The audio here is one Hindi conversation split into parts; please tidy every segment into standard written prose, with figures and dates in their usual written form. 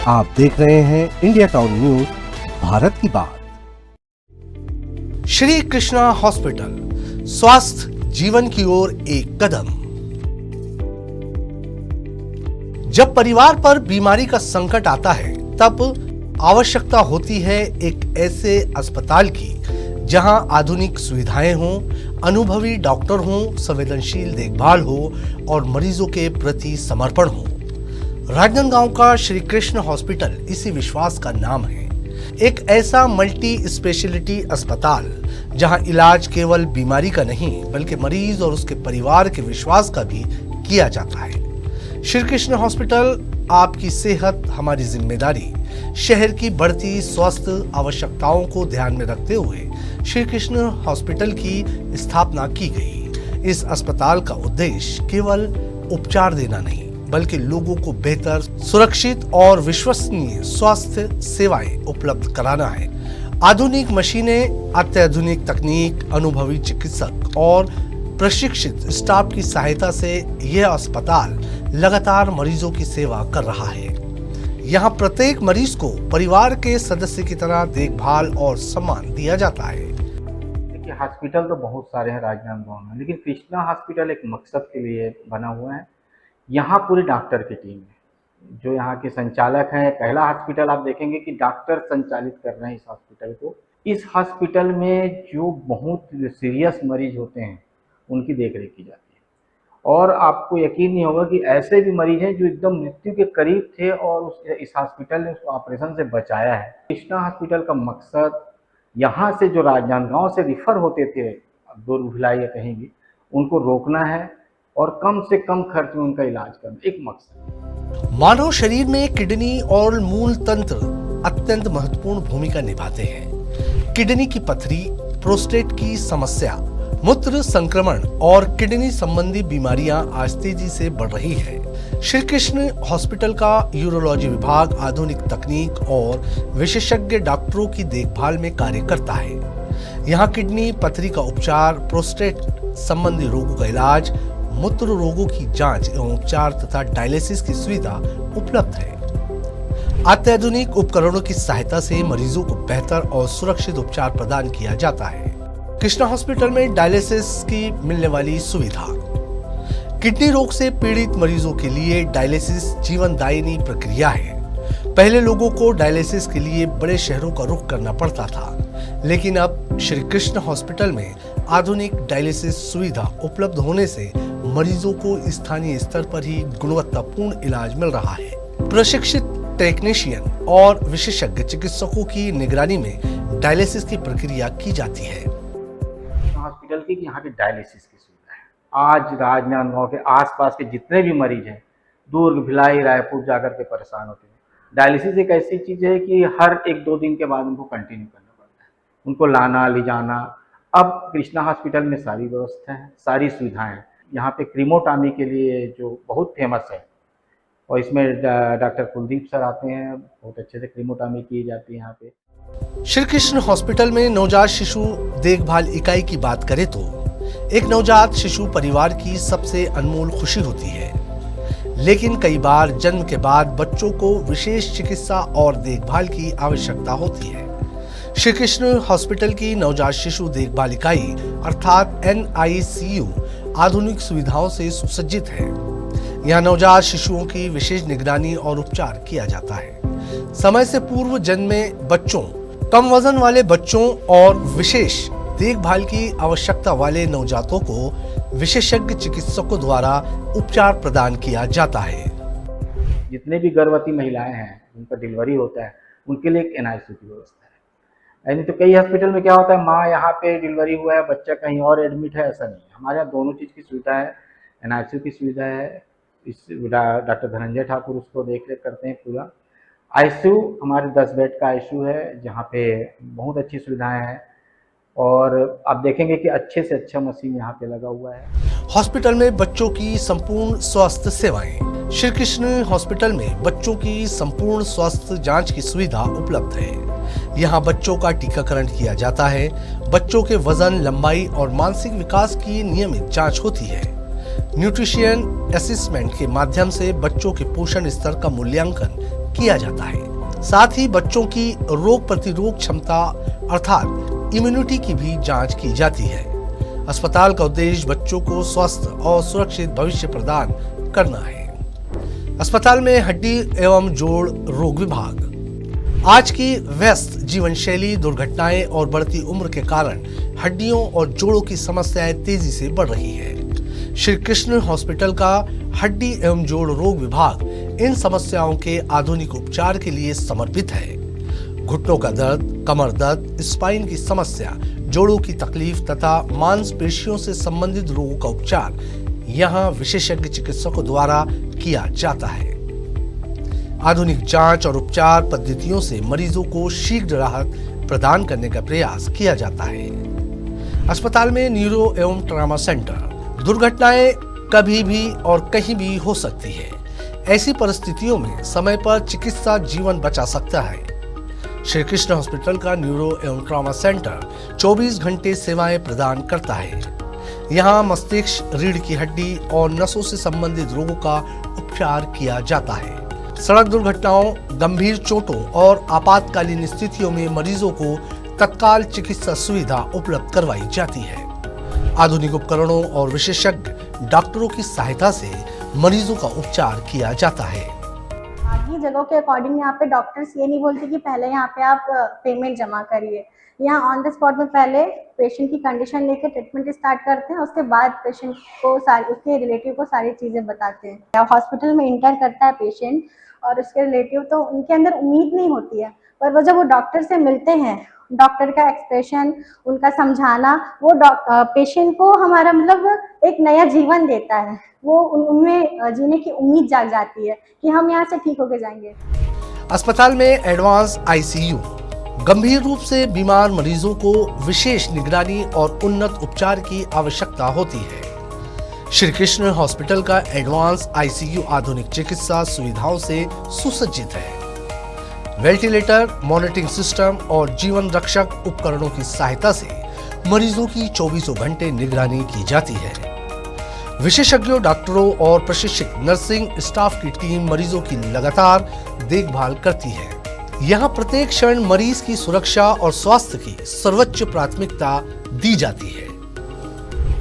आप देख रहे हैं इंडिया टाउन न्यूज, भारत की बात। श्री कृष्णा हॉस्पिटल, स्वास्थ्य जीवन की ओर एक कदम। जब परिवार पर बीमारी का संकट आता है, तब आवश्यकता होती है एक ऐसे अस्पताल की जहां आधुनिक सुविधाएं हों, अनुभवी डॉक्टर हों, संवेदनशील देखभाल हो और मरीजों के प्रति समर्पण हो। राजनांदगांव का श्री कृष्ण हॉस्पिटल इसी विश्वास का नाम है। एक ऐसा मल्टी स्पेशलिटी अस्पताल जहां इलाज केवल बीमारी का नहीं बल्कि मरीज और उसके परिवार के विश्वास का भी किया जाता है। श्री कृष्ण हॉस्पिटल, आपकी सेहत हमारी जिम्मेदारी। शहर की बढ़ती स्वास्थ्य आवश्यकताओं को ध्यान में रखते हुए श्री कृष्ण हॉस्पिटल की स्थापना की गई। इस अस्पताल का उद्देश्य केवल उपचार देना नहीं बल्कि लोगों को बेहतर, सुरक्षित और विश्वसनीय स्वास्थ्य सेवाएं उपलब्ध कराना है। आधुनिक मशीनें, अत्याधुनिक तकनीक, अनुभवी चिकित्सक और प्रशिक्षित स्टाफ की सहायता से यह अस्पताल लगातार मरीजों की सेवा कर रहा है। यहाँ प्रत्येक मरीज को परिवार के सदस्य की तरह देखभाल और सम्मान दिया जाता है। देखिए, हॉस्पिटल तो बहुत सारे हैं राजनांदगांव में, लेकिन कृष्णा हॉस्पिटल एक मकसद के लिए बना हुआ है। यहाँ पूरी डॉक्टर की टीम है जो यहाँ के संचालक हैं। पहला हॉस्पिटल आप देखेंगे कि डॉक्टर संचालित कर रहे हैं इस हॉस्पिटल को। इस हॉस्पिटल में जो बहुत सीरियस मरीज होते हैं उनकी देखरेख की जाती है, और आपको यकीन नहीं होगा कि ऐसे भी मरीज हैं जो एकदम मृत्यु के करीब थे और इस हॉस्पिटल ने उसको ऑपरेशन से बचाया है। कृष्णा हॉस्पिटल का मकसद यहाँ से जो राजनांदगांव से रिफ़र होते थे दूर भिलाई या कहीं भी, उनको रोकना है और कम से कम खर्च में उनका इलाज करना, एक मकसद। मानव शरीर में किडनी और मूल तंत्र अत्यंत महत्वपूर्ण भूमिका निभाते हैं। किडनी की पथरी, प्रोस्टेट की समस्या, मूत्र संक्रमण और किडनी संबंधी बीमारियां आज तेजी से बढ़ रही है। श्री कृष्ण हॉस्पिटल का यूरोलॉजी विभाग आधुनिक तकनीक और विशेषज्ञ डॉक्टरों की देखभाल में कार्य करता है। यहाँ किडनी पथरी का उपचार, प्रोस्टेट संबंधी रोगों का इलाज, मूत्र रोगों की जांच एवं उपचार तथा डायलिसिस की सुविधा उपलब्ध है। अत्याधुनिक उपकरणों की सहायता से मरीजों को बेहतर और सुरक्षित उपचार प्रदान किया जाता है। कृष्णा हॉस्पिटल में डायलिसिस की मिलने वाली सुविधा। किडनी रोग से पीड़ित मरीजों के लिए डायलिसिस जीवनदायिनी प्रक्रिया है। पहले लोगों को डायलिसिस के लिए बड़े शहरों का रुख करना पड़ता था, लेकिन अब श्री कृष्ण हॉस्पिटल में आधुनिक डायलिसिस सुविधा उपलब्ध होने से मरीजों को स्थानीय स्तर पर ही गुणवत्तापूर्ण इलाज मिल रहा है। प्रशिक्षित टेक्नीशियन और विशेषज्ञ चिकित्सकों की निगरानी में डायलिसिस की प्रक्रिया की जाती है। हॉस्पिटल की यहाँ की डायलिसिस की सुविधा है। आज राजनांदगांव के आसपास के जितने भी मरीज हैं, दुर्ग, भिलाई, रायपुर जाकर के परेशान होते हैं। डायलिसिस एक ऐसी चीज़ है कि हर 1-2 दिन के बाद उनको कंटिन्यू करना पड़ता है, उनको लाना ले जाना। अब कृष्णा हॉस्पिटल में सारी व्यवस्था है, सारी सुविधाएं हैं। यहाँ पे क्रीमोटॉमी के लिए जो बहुत फेमस है, और इसमें डॉक्टर कुलदीप सर आते हैं, बहुत अच्छे से क्रीमोटॉमी की जाती है यहाँ पे। श्री कृष्ण हॉस्पिटल में नवजात शिशु देखभाल इकाई की बात करें तो एक नवजात शिशु परिवार की सबसे अनमोल खुशी होती है, लेकिन कई बार जन्म के बाद बच्चों को विशेष चिकित्सा और देखभाल की आवश्यकता होती है। श्री कृष्ण हॉस्पिटल की नवजात शिशु देखभाल इकाई अर्थात NICU आधुनिक सुविधाओं से सुसज्जित है। यहाँ नवजात शिशुओं की विशेष निगरानी और उपचार किया जाता है। समय से पूर्व जन्मे बच्चों, कम वजन वाले बच्चों और विशेष देखभाल की आवश्यकता वाले नवजातों को विशेषज्ञ चिकित्सकों द्वारा उपचार प्रदान किया जाता है। जितने भी गर्भवती महिलाएं हैं जिनका डिलीवरी होता है, उनके लिए एक NICU की व्यवस्था है। यानी तो कई हॉस्पिटल में क्या होता है, माँ यहाँ पे डिलीवरी हुआ है, बच्चा कहीं और एडमिट है, ऐसा नहीं है। हमारे यहाँ दोनों चीज़ की सुविधा है। NICU की सुविधा है, इस डॉक्टर धनंजय ठाकुर उसको देख रेख करते हैं पूरा। ICU हमारे 10 बेड का ICU है, जहाँ पे बहुत अच्छी सुविधाएं हैं, और आप देखेंगे कि अच्छे से अच्छा मशीन यहाँ पे लगा हुआ है। हॉस्पिटल में बच्चों की संपूर्ण स्वास्थ्य सेवाएं। श्री कृष्ण हॉस्पिटल में बच्चों की संपूर्ण स्वास्थ्य जांच की सुविधा उपलब्ध है। यहाँ बच्चों का टीकाकरण किया जाता है। बच्चों के वजन, लंबाई और मानसिक विकास की नियमित जांच होती है। न्यूट्रिशन असेसमेंट के माध्यम से बच्चों के पोषण स्तर का मूल्यांकन किया जाता है। साथ ही बच्चों की रोग प्रतिरोधक क्षमता अर्थात इम्यूनिटी की भी जांच की जाती है। अस्पताल का उद्देश्य बच्चों को स्वस्थ और सुरक्षित भविष्य प्रदान करना है। अस्पताल में हड्डी एवं जोड़ रोग विभाग। आज की व्यस्त जीवन शैली, दुर्घटनाएं और बढ़ती उम्र के कारण हड्डियों और जोड़ों की समस्याएं तेजी से बढ़ रही है। श्री कृष्ण हॉस्पिटल का हड्डी एवं जोड़ रोग विभाग इन समस्याओं के आधुनिक उपचार के लिए समर्पित है। घुटनों का दर्द, कमर दर्द, स्पाइन की समस्या, जोड़ों की तकलीफ तथा मांसपेशियों से संबंधित रोगों का उपचार यहाँ विशेषज्ञ चिकित्सकों द्वारा किया जाता है। आधुनिक जांच और उपचार पद्धतियों से मरीजों को शीघ्र राहत प्रदान करने का प्रयास किया जाता है। अस्पताल में न्यूरो एवं ट्रॉमा सेंटर। दुर्घटनाएं कभी भी और कहीं भी हो सकती है। ऐसी परिस्थितियों में समय पर चिकित्सा जीवन बचा सकता है। श्री कृष्ण हॉस्पिटल का न्यूरो एवं ट्रॉमा सेंटर 24 घंटे सेवाएं प्रदान करता है। यहाँ मस्तिष्क, रीढ़ की हड्डी और नसों से संबंधित रोगों का उपचार किया जाता है। सड़क दुर्घटनाओं, गंभीर चोटों और आपातकालीन स्थितियों में मरीजों को तत्काल चिकित्सा सुविधा उपलब्ध करवाई जाती है। आधुनिक उपकरणों और विशेषज्ञ डॉक्टरों की सहायता से मरीजों का उपचार किया जाता है। बाकी जगहों के अकॉर्डिंग यहाँ पे डॉक्टर्स ये नहीं बोलते कि पहले यहाँ पे आप पेमेंट जमा करिए। यहाँ ऑन द स्पॉट में पहले पेशेंट की कंडीशन लेके ट्रीटमेंट स्टार्ट करते हैं, उसके बाद पेशेंट को उसके रिलेटिव को सारी चीज़ें बताते हैं। हॉस्पिटल में इंटर करता है पेशेंट और उसके रिलेटिव, तो उनके अंदर उम्मीद नहीं होती है, पर वो जब वो डॉक्टर से मिलते हैं, डॉक्टर का एक्सप्रेशन, उनका समझाना, वो पेशेंट को हमारा मतलब एक नया जीवन देता है। वो उनमें जीने की उम्मीद जाग जाती है कि हम यहाँ से ठीक होके जाएंगे। अस्पताल में एडवांस आईसीयू। गंभीर रूप से बीमार मरीजों को विशेष निगरानी और उन्नत उपचार की आवश्यकता होती है। श्री कृष्ण हॉस्पिटल का एडवांस आईसीयू आधुनिक चिकित्सा सुविधाओं से सुसज्जित है। वेंटिलेटर, मॉनिटरिंग सिस्टम और जीवन रक्षक उपकरणों की सहायता से मरीजों की 24 घंटे निगरानी की जाती है। विशेषज्ञों, डॉक्टरों और प्रशिक्षित नर्सिंग स्टाफ की टीम मरीजों की लगातार देखभाल करती है। यहाँ प्रत्येक क्षण मरीज की सुरक्षा और स्वास्थ्य की सर्वोच्च प्राथमिकता दी जाती है।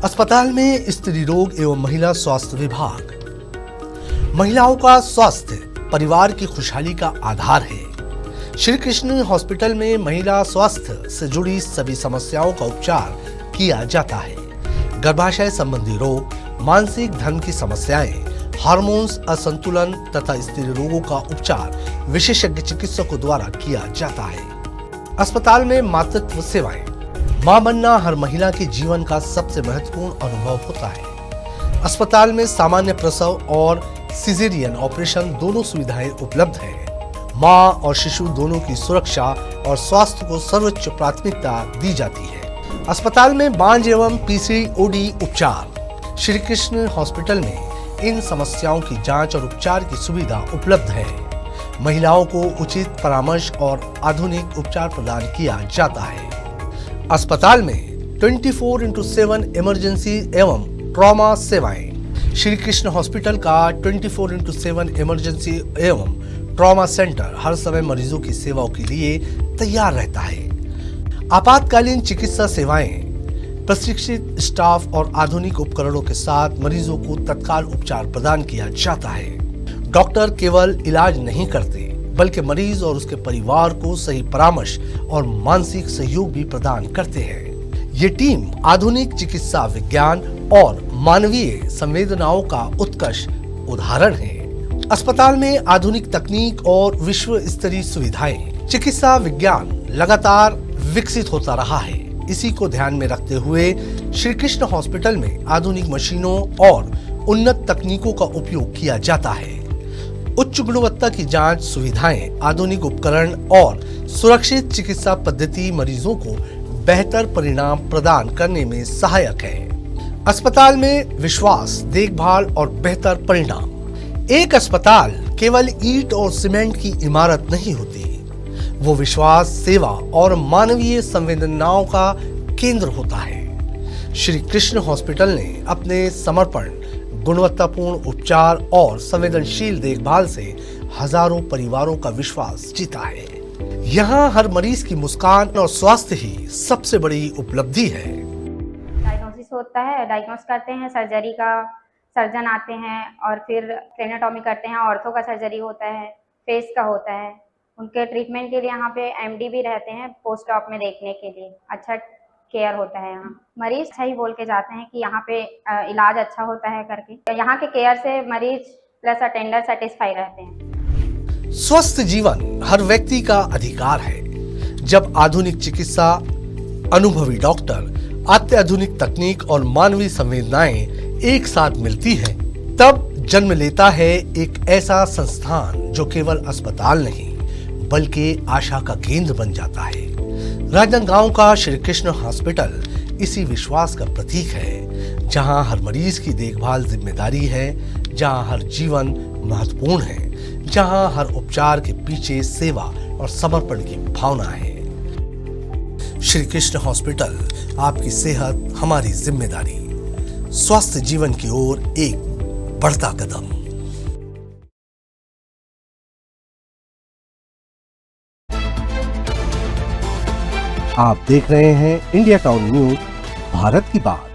अस्पताल में स्त्री रोग एवं महिला स्वास्थ्य विभाग। महिलाओं का स्वास्थ्य परिवार की खुशहाली का आधार है। श्री कृष्ण हॉस्पिटल में महिला स्वास्थ्य से जुड़ी सभी समस्याओं का उपचार किया जाता है। गर्भाशय संबंधी रोग, मानसिक धर्म की समस्याएं, हार्मोन्स असंतुलन तथा स्त्री रोगों का उपचार विशेषज्ञ चिकित्सकों द्वारा किया जाता है। अस्पताल में मातृत्व सेवाएं। मां बनना हर महिला के जीवन का सबसे महत्वपूर्ण अनुभव होता है। अस्पताल में सामान्य प्रसव और सिजेरियन ऑपरेशन दोनों सुविधाएं उपलब्ध हैं। मां और शिशु दोनों की सुरक्षा और स्वास्थ्य को सर्वोच्च प्राथमिकता दी जाती है। अस्पताल में बांझ एवं पीसीओडी उपचार। श्री कृष्ण हॉस्पिटल में इन समस्याओं की जांच और उपचार की सुविधा उपलब्ध है। महिलाओं को उचित परामर्श और आधुनिक उपचार प्रदान किया जाता है। अस्पताल में 24/7 इमरजेंसी एवं ट्रॉमा सेवाएं। श्री कृष्ण हॉस्पिटल का 24/7 इमरजेंसी एवं ट्रॉमा सेंटर हर समय मरीजों की सेवाओं के लिए तैयार रहता है। आपातकालीन चिकित्सा सेवाएं, प्रशिक्षित स्टाफ और आधुनिक उपकरणों के साथ मरीजों को तत्काल उपचार प्रदान किया जाता है। डॉक्टर केवल इलाज नहीं करते बल्कि मरीज और उसके परिवार को सही परामर्श और मानसिक सहयोग भी प्रदान करते हैं। ये टीम आधुनिक चिकित्सा विज्ञान और मानवीय संवेदनाओं का उत्कृष्ट उदाहरण है। अस्पताल में आधुनिक तकनीक और विश्व स्तरीय सुविधाएं। चिकित्सा विज्ञान लगातार विकसित होता रहा है। इसी को ध्यान में रखते हुए श्री कृष्ण हॉस्पिटल में आधुनिक मशीनों और उन्नत तकनीकों का उपयोग किया जाता है। उच्च गुणवत्ता की जांच सुविधाएं, आधुनिक उपकरण और सुरक्षित चिकित्सा पद्धति मरीजों को बेहतर परिणाम प्रदान करने में सहायक है। अस्पताल में विश्वास, देखभाल और बेहतर परिणाम। एक अस्पताल केवल ईंट और सीमेंट की इमारत नहीं होती, वो विश्वास, सेवा और मानवीय संवेदनाओं का केंद्र होता है। श्री कृष्ण हॉस्पिटल ने अपने समर्पण, गुणवत्तापूर्ण उपचार और संवेदनशील देखभाल से हजारों परिवारों का विश्वास जीता है। यहाँ हर मरीज की मुस्कान और स्वास्थ्य ही सबसे बड़ी उपलब्धि है। डायग्नोसिस होता है, डायग्नोस करते हैं, सर्जरी का सर्जन आते हैं और फिर क्रेनेटोमी करते हैं, ऑर्थो का सर्जरी होता है, फेस का होता है। उनके ट्रीटमेंट के लिए यहाँ पे एमडी भी रहते हैं पोस्ट ऑप में देखने के लिए। अच्छा केयर होता है यहाँ। मरीज अच्छा ही बोल के जाते हैं कि यहाँ पे इलाज अच्छा होता है करके। यहाँ के केयर से मरीज प्लस अटेंडर सेटिस्फाई रहते हैं। स्वस्थ जीवन हर व्यक्ति का अधिकार है। जब आधुनिक चिकित्सा, अनुभवी डॉक्टर, अत्याधुनिक तकनीक और मानवीय संवेदनाएं एक साथ मिलती हैं, तब जन्म लेता है एक ऐसा संस्थान जो केवल अस्पताल नहीं बल्कि आशा का केंद्र बन जाता है। राजनांदगांव का श्री कृष्ण हॉस्पिटल इसी विश्वास का प्रतीक है, जहां हर मरीज की देखभाल जिम्मेदारी है, जहां हर जीवन महत्वपूर्ण है, जहां हर उपचार के पीछे सेवा और समर्पण की भावना है। श्री कृष्ण हॉस्पिटल, आपकी सेहत हमारी जिम्मेदारी। स्वस्थ जीवन की ओर एक बढ़ता कदम। आप देख रहे हैं इंडिया टाउन न्यूज, भारत की बात।